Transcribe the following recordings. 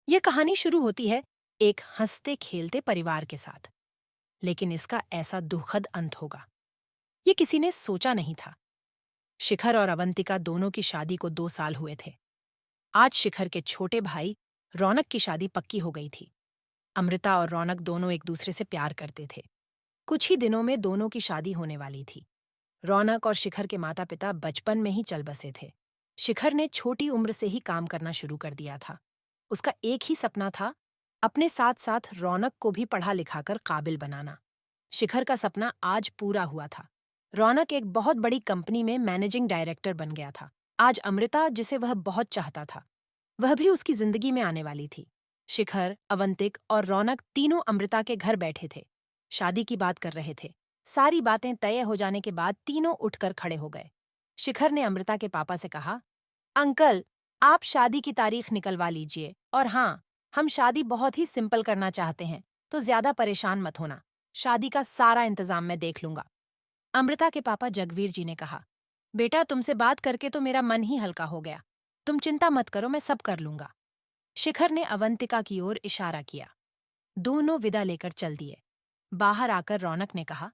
यह कहानी शुरू होती है एक हंसते खेलते परिवार के साथ, लेकिन इसका ऐसा दुखद अंत होगा ये किसी ने सोचा नहीं था। शिखर और अवंतिका दोनों की शादी को 2 साल हुए थे। आज शिखर के छोटे भाई रौनक की शादी पक्की हो गई थी। अमृता और रौनक दोनों एक दूसरे से प्यार करते थे। कुछ ही दिनों में दोनों की शादी होने वाली थी। रौनक और शिखर के माता पिता बचपन में ही चल बसे थे। शिखर ने छोटी उम्र से ही काम करना शुरू कर दिया था। उसका एक ही सपना था, अपने साथ साथ रौनक को भी पढ़ा लिखाकर काबिल बनाना। शिखर का सपना आज पूरा हुआ था। रौनक एक बहुत बड़ी कंपनी में मैनेजिंग डायरेक्टर बन गया था। आज अमृता, जिसे वह बहुत चाहता था, वह भी उसकी जिंदगी में आने वाली थी। शिखर, अवंतिक और रौनक तीनों अमृता के घर बैठे थे। शादी की बात कर रहे थे। सारी बातें तय हो जाने के बाद तीनों उठकर खड़े हो गए। शिखर ने अमृता के पापा से कहा, अंकल, आप शादी की तारीख निकलवा लीजिए। और हाँ, हम शादी बहुत ही सिंपल करना चाहते हैं, तो ज्यादा परेशान मत होना। शादी का सारा इंतजाम मैं देख लूंगा। अमृता के पापा जगवीर जी ने कहा, बेटा, तुमसे बात करके तो मेरा मन ही हल्का हो गया। तुम चिंता मत करो, मैं सब कर लूंगा। शिखर ने अवंतिका की ओर इशारा किया। दोनों विदा लेकर चल दिए। बाहर आकर रौनक ने कहा,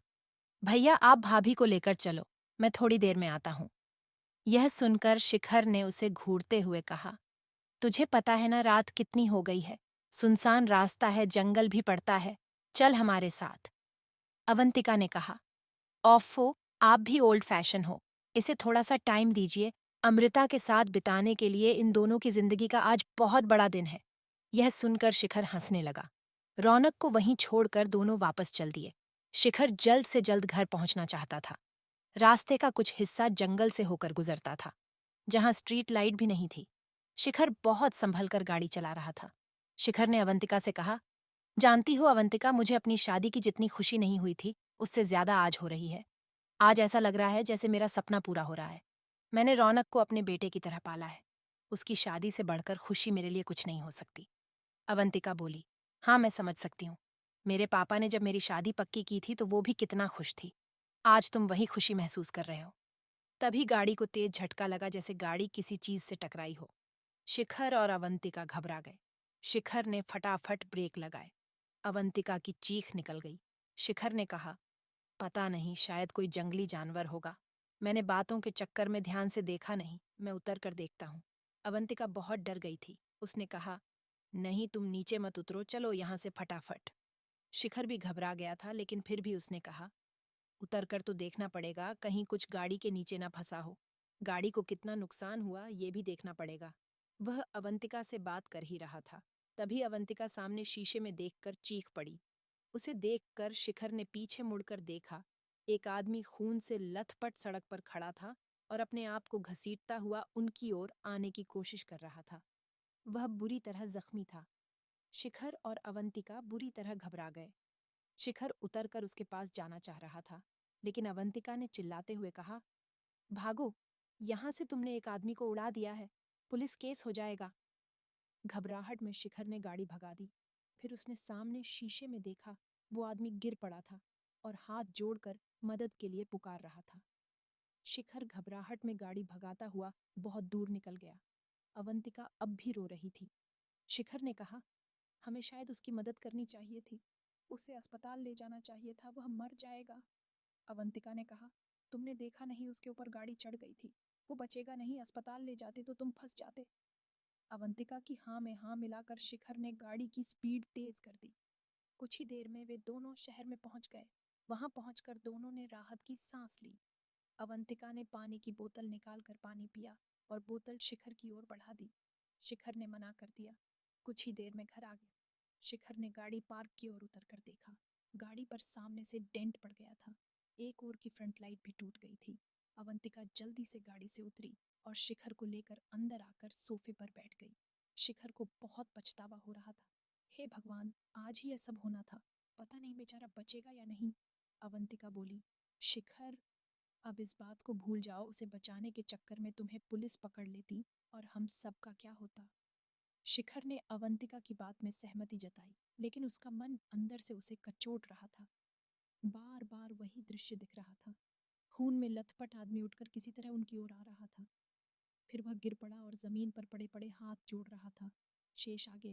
भैया, आप भाभी को लेकर चलो, मैं थोड़ी देर में आता हूं। यह सुनकर शिखर ने उसे घूरते हुए कहा, तुझे पता है ना रात कितनी हो गई है। सुनसान रास्ता है, जंगल भी पड़ता है। चल हमारे साथ। अवंतिका ने कहा, ऑफो, आप भी ओल्ड फैशन हो। इसे थोड़ा सा टाइम दीजिए। अमृता के साथ बिताने के लिए इन दोनों की जिंदगी का आज बहुत बड़ा दिन है। यह सुनकर शिखर हंसने लगा। रौनक को वहीं छोड़कर दोनों वापस चल दिए। शिखर जल्द से जल्द घर पहुंचना चाहता था। रास्ते का कुछ हिस्सा जंगल से होकर गुजरता था, जहां स्ट्रीट लाइट भी नहीं थी। शिखर बहुत संभल कर गाड़ी चला रहा था। शिखर ने अवंतिका से कहा, जानती हो अवंतिका, मुझे अपनी शादी की जितनी खुशी नहीं हुई थी, उससे ज्यादा आज हो रही है। आज ऐसा लग रहा है जैसे मेरा सपना पूरा हो रहा है। मैंने रौनक को अपने बेटे की तरह पाला है। उसकी शादी से बढ़कर खुशी मेरे लिए कुछ नहीं हो सकती। अवंतिका बोली, हाँ, मैं समझ सकती हूँ। मेरे पापा ने जब मेरी शादी पक्की की थी तो वो भी कितना खुश थी। आज तुम वही खुशी महसूस कर रहे हो। तभी गाड़ी को तेज झटका लगा, जैसे गाड़ी किसी चीज से टकराई हो। शिखर और अवंतिका घबरा गए। शिखर ने फटाफट ब्रेक लगाए। अवंतिका की चीख निकल गई। शिखर ने कहा, पता नहीं, शायद कोई जंगली जानवर होगा। मैंने बातों के चक्कर में ध्यान से देखा नहीं। मैं उतर कर देखता हूँ। अवंतिका बहुत डर गई थी। उसने कहा, नहीं, तुम नीचे मत उतरो, चलो यहाँ से फटाफट। शिखर भी घबरा गया था, लेकिन फिर भी उसने कहा, उतर कर तो देखना पड़ेगा, कहीं कुछ गाड़ी के नीचे ना फंसा हो। गाड़ी को कितना नुकसान हुआ ये भी देखना पड़ेगा। वह अवंतिका से बात कर ही रहा था, तभी अवंतिका सामने शीशे में देखकर चीख पड़ी। उसे देखकर शिखर ने पीछे मुड़कर देखा। एक आदमी खून से लथपथ सड़क पर खड़ा था और अपने आप को घसीटता हुआ उनकी ओर आने की कोशिश कर रहा था। वह बुरी तरह जख्मी था। शिखर और अवंतिका बुरी तरह घबरा गए। शिखर उतरकर उसके पास जाना चाह रहा था, लेकिन अवंतिका ने चिल्लाते हुए कहा, भागो, यहाँ से तुमने एक आदमी को उड़ा दिया है, पुलिस केस हो जाएगा। घबराहट में शिखर ने गाड़ी भगा दी। फिर उसने सामने शीशे में देखा, वो आदमी गिर पड़ा था और हाथ जोड़कर मदद के लिए पुकार रहा था। शिखर घबराहट में गाड़ी भगाता हुआ बहुत दूर निकल गया। अवंतिका अब भी रो रही थी। शिखर ने कहा, हमें शायद उसकी मदद करनी चाहिए थी। उसे अस्पताल ले जाना चाहिए था, वह मर जाएगा। अवंतिका ने कहा, तुमने देखा नहीं, उसके ऊपर गाड़ी चढ़ गई थी। वो बचेगा नहीं, अस्पताल ले जाते तो तुम फंस जाते। अवंतिका की हाँ में हाँ मिलाकर शिखर ने गाड़ी की स्पीड तेज कर दी। कुछ ही देर में वे दोनों शहर में पहुंच गए। वहां पहुंचकर दोनों ने राहत की सांस ली। अवंतिका ने पानी की बोतल निकालकर पानी पिया और बोतल शिखर की ओर बढ़ा दी। शिखर ने मना कर दिया। कुछ ही देर में घर आ गया। शिखर ने गाड़ी पार्क की ओर उतर कर देखा। गाड़ी पर सामने से डेंट पड़ गया था। एक ओर की फ्रंट लाइट भी टूट गई थी। अवंतिका जल्दी से गाड़ी से उतरी और शिखर को लेकर अंदर आकर सोफे पर बैठ गई। शिखर को बहुत पछतावा हो रहा था। हे भगवान, आज ही यह सब होना था। पता नहीं बेचारा बचेगा या नहीं। अवंतिका बोली, शिखर, अब इस बात को भूल जाओ। उसे बचाने के चक्कर में तुम्हें पुलिस पकड़ लेती और हम सब का क्या होता। शिखर ने अवंतिका की बात में सहमति जताई, लेकिन उसका मन अंदर से उसे कचोट रहा था। बार बार वही दृश्य दिख रहा था। खून में लथपथ आदमी उठकर किसी तरह उनकी ओर आ रहा था। फिर वह गिर पड़ा और जमीन पर पड़े पड़े हाथ जोड़ रहा था। शेष आगे